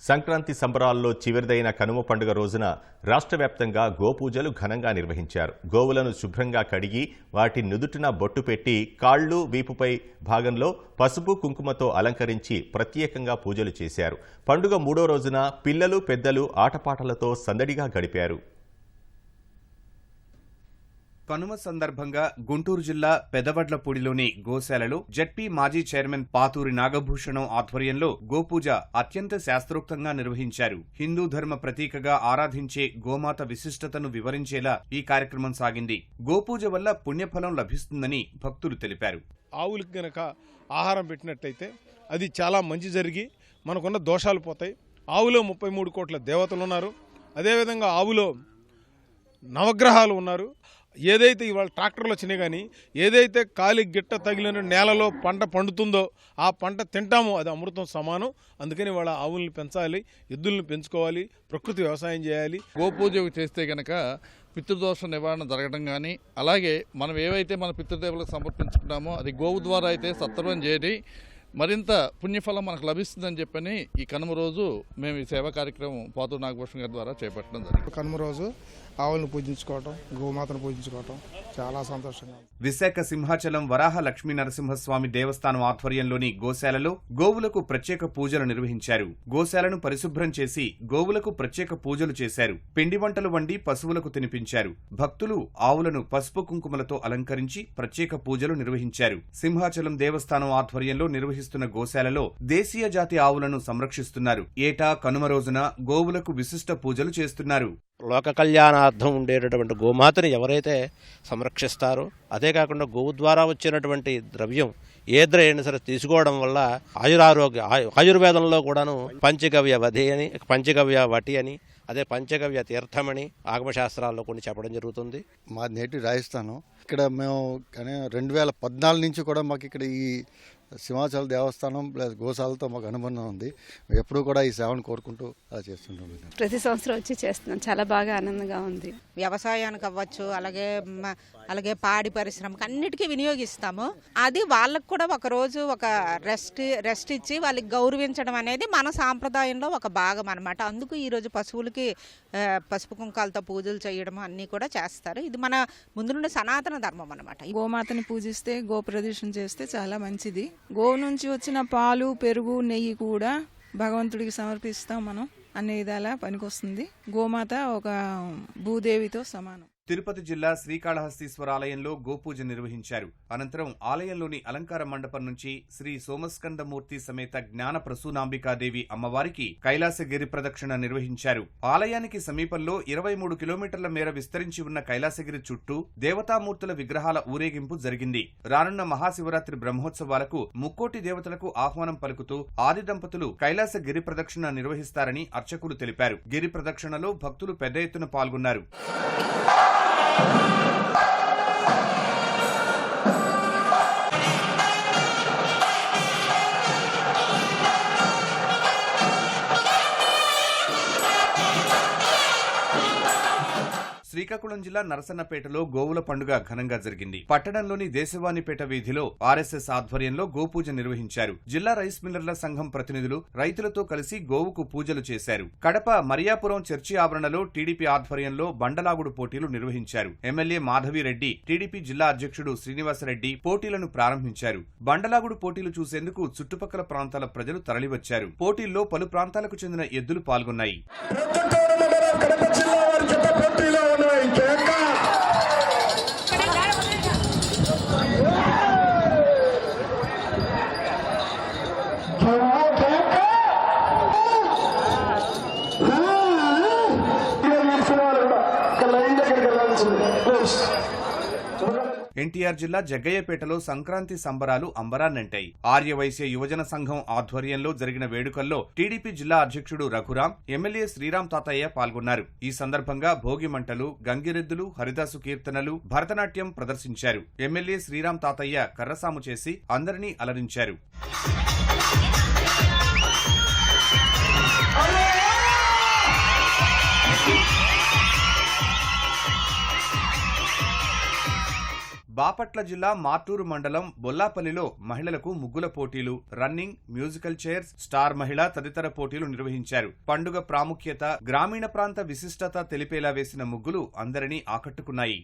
సంక్రాంతి సంబరాల్లో చివరిదైన కనుమ పండుగ రోజున రాష్ట్ర వ్యాప్తంగా గోపూజలు ఘనంగా నిర్వహించారు. గోవులను శుభ్రంగా కడిగి వాటి నుదుటిన బొట్టు పెట్టి కాళ్ళు వీపుపై భాగంలో పసుపు కుంకుమతో అలంకరించి ప్రత్యేకంగా పూజలు చేశారు. పండుగ మూడో రోజున పిల్లలు పెద్దలు ఆటపాటలతో సందడిగా గడిపారు. కనుమ సందర్భంగా గుంటూరు జిల్లా పెదవడ్లపూడిలోని గోశాలలో జడ్పీ మాజీ చైర్మన్ పాతూరి నాగభూషణం ఆధ్వర్యంలో గోపూజ అత్యంత శాస్త్రోక్తంగా నిర్వహించారు. హిందూ ధర్మ ప్రతీకగా ఆరాధించే గోమాత విశిష్టతను వివరించేలా ఈ కార్యక్రమం సాగింది. గోపూజ వల్ల పుణ్యఫలం లభిస్తుందని భక్తులు తెలిపారు. ఆవులకు గనక ఆహారం పెట్టినట్టయితే అది చాలా మంచి జరిగి మనకున్న దోషాలు పోతాయి. ఆవులో 33 కోట్ల దేవతలు ఉన్నారు. అదేవిధంగా ఆవులో నవగ్రహాలు ఉన్నారు. ఏదైతే ఇవాళ ట్రాక్టర్లు వచ్చినాయి కానీ ఏదైతే కాలి గిట్ట తగిలిన నేలలో పంట పండుతుందో ఆ పంట తింటామో అది అమృతం సమానం. అందుకని వాళ్ళ ఆవుల్ని పెంచాలి, ఎద్దుల్ని పెంచుకోవాలి, ప్రకృతి వ్యవసాయం చేయాలి. గోపూజ చేస్తే కనుక పితృదోష నివారణ జరగడం కానీ, అలాగే మనం ఏవైతే మన పితృదేవులకు సమర్పించుకుంటామో అది గోవు ద్వారా అయితే సత్వరం చేరి మరింత పుణ్యఫలం మనకు లభిస్తుందని చెప్పని ఈ కనుమ రోజు మేము ఈ సేవా కార్యక్రమం పాతూరి నాగభూషణ్ గారి ద్వారా చేపట్టడం జరిగింది. కనుమ రోజు ఆవులను పూజించుకోవటం, గోమాతను పూజించుకోవటం చాలా సంతోషంగా. విశాఖ సింహాచలం వరాహ లక్ష్మీ నరసింహస్వామి దేవస్థానం ఆధ్వర్యంలోని గోశాలలో గోవులకు ప్రత్యేక పూజలు నిర్వహించారు. గోశాలను పరిశుభ్రం చేసి గోవులకు ప్రత్యేక పూజలు చేశారు. పిండి వంటలు వండి పశువులకు తినిపించారు. భక్తులు ఆవులను పసుపు కుంకుమలతో అలంకరించి ప్రత్యేక పూజలు నిర్వహించారు. సింహాచలం దేవస్థానం ఆధ్వర్యంలో నిర్వహిస్తున్న గోశాలలో దేశీయ జాతి ఆవులను సంరక్షిస్తున్నారు. ఏటా కనుమ రోజున గోవులకు విశిష్ట పూజలు చేస్తున్నారు. లోక కళ్యాణార్థం ఉండేటటువంటి గోమాతని ఎవరైతే సంరక్షిస్తారో, అదే కాకుండా గోవు ద్వారా వచ్చినటువంటి ద్రవ్యం ఏదైనా సరే తీసుకోవడం వల్ల ఆయుర్వేదంలో కూడాను పంచగవ్య వధి అని, పంచగవ్య వటి అని, అదే పంచగవ్య తీర్థమని ఆగమశాస్త్రాల్లో కొన్ని చెప్పడం జరుగుతుంది. మా నేటి రాజస్థానం ఇక్కడ మేము 2014 నుంచి కూడా మాకు ఇక్కడ ఈ సింహాచల దేవస్థానం ప్లస్ గోశాలతో మాకు అనుబంధం ఉంది. ఎప్పుడూ కూడా ఈ సేవను కోరుకుంటూ అలా చేస్తుంటాం. ప్రతి సంవత్సరం వచ్చి చేస్తున్నాం. చాలా బాగా ఆనందంగా ఉంది. వ్యవసాయానికి అవ్వచ్చు, అలాగే పాడి పరిశ్రమకు అన్నిటికీ వినియోగిస్తాము. అది వాళ్ళకు కూడా ఒక రోజు ఒక రెస్ట్ ఇచ్చి వాళ్ళకి గౌరవించడం అనేది మన సాంప్రదాయంలో ఒక భాగం అనమాట. అందుకు ఈరోజు పశువులకి పసుపు కుంకాలతో పూజలు చేయడం అన్నీ కూడా చేస్తారు. ఇది మన ముందు నుండి సనాతన ధర్మం అనమాట. గోమాతని పూజిస్తే, గో ప్రదక్షిణ చేస్తే చాలా మంచిది. గోవు నుంచి వచ్చిన పాలు, పెరుగు, నెయ్యి కూడా భగవంతుడికి సమర్పిస్తాం. మనం అన్ని విధాలా పనికొస్తుంది. గోమాత ఒక భూదేవితో సమానం. తిరుపతి జిల్లా శ్రీకాళహస్తీశ్వర ఆలయంలో గోపూజ నిర్వహించారు. అనంతరం ఆలయంలోని అలంకార మండపం నుంచి శ్రీ సోమస్కందమూర్తి సమేత జ్ఞాన ప్రసూనాంబికాదేవి అమ్మవారికి కైలాస గిరి ప్రదక్షిణ నిర్వహించారు. ఆలయానికి సమీపంలో 23 కిలోమీటర్ల మేర విస్తరించి ఉన్న కైలాసగిరి చుట్టూ దేవతామూర్తుల విగ్రహాల ఊరేగింపు జరిగింది. రానున్న మహాశివరాత్రి బ్రహ్మోత్సవాలకు ముక్కోటి దేవతలకు ఆహ్వానం పలుకుతూ ఆది దంపతులు కైలాస గిరి ప్రదక్షిణ నిర్వహిస్తారని అర్చకులు తెలిపారు. గిరి ప్రదక్షిణలో భక్తులు పెద్ద ఎత్తున పాల్గొన్నారు. శ్రీకాకుళం జిల్లా నరసన్నపేటలో గోవుల పండుగ ఘనంగా జరిగింది. పట్టణంలోని దేశవాణిపేట వీధిలో ఆర్ఎస్ఎస్ ఆధ్వర్యంలో గోపూజ నిర్వహించారు. జిల్లా రైస్ మిల్లర్ల సంఘం ప్రతినిధులు రైతులతో కలిసి గోవుకు పూజలు చేశారు. కడప మరియాపురం చర్చి ఆవరణలో టీడీపీ ఆధ్వర్యంలో బండలాగుడు పోటీలు నిర్వహించారు. ఎమ్మెల్యే మాధవిరెడ్డి, టీడీపీ జిల్లా అధ్యక్షుడు శ్రీనివాసరెడ్డి పోటీలను ప్రారంభించారు. బండలాగుడు పోటీలు చూసేందుకు చుట్టుపక్కల ప్రాంతాల ప్రజలు తరలివచ్చారు. పోటీల్లో పలు ప్రాంతాలకు చెందిన ఎద్దులు పాల్గొన్నాయి. ఎన్టీఆర్ జిల్లా జగ్గయ్యపేటలో సంక్రాంతి సంబరాలు అంబరాన్నంటాయి. ఆర్యవైశ్య యువజన సంఘం ఆధ్వర్యంలో జరిగిన వేడుకల్లో టీడీపీ జిల్లా అధ్యక్షుడు రఘురాం, ఎమ్మెల్యే శ్రీరామ్ తాతయ్య పాల్గొన్నారు. ఈ సందర్భంగా భోగి మంటలు, గంగిరెద్దులు, హరిదాసు కీర్తనలు, భరతనాట్యం ప్రదర్శించారు. ఎమ్మెల్యే శ్రీరామ్ తాతయ్య కర్రసాము చేసి అందరినీ అలరించారు. బాపట్ల జిల్లా మార్టూరు మండలం బొల్లాపల్లిలో మహిళలకు ముగ్గుల పోటీలు, రన్నింగ్, మ్యూజికల్ చైర్స్, స్టార్ మహిళ తదితర పోటీలు నిర్వహించారు. పండుగ ప్రాముఖ్యత, గ్రామీణ ప్రాంత విశిష్టత తెలిపేలా వేసిన ముగ్గులు అందరినీ ఆకట్టుకున్నాయి.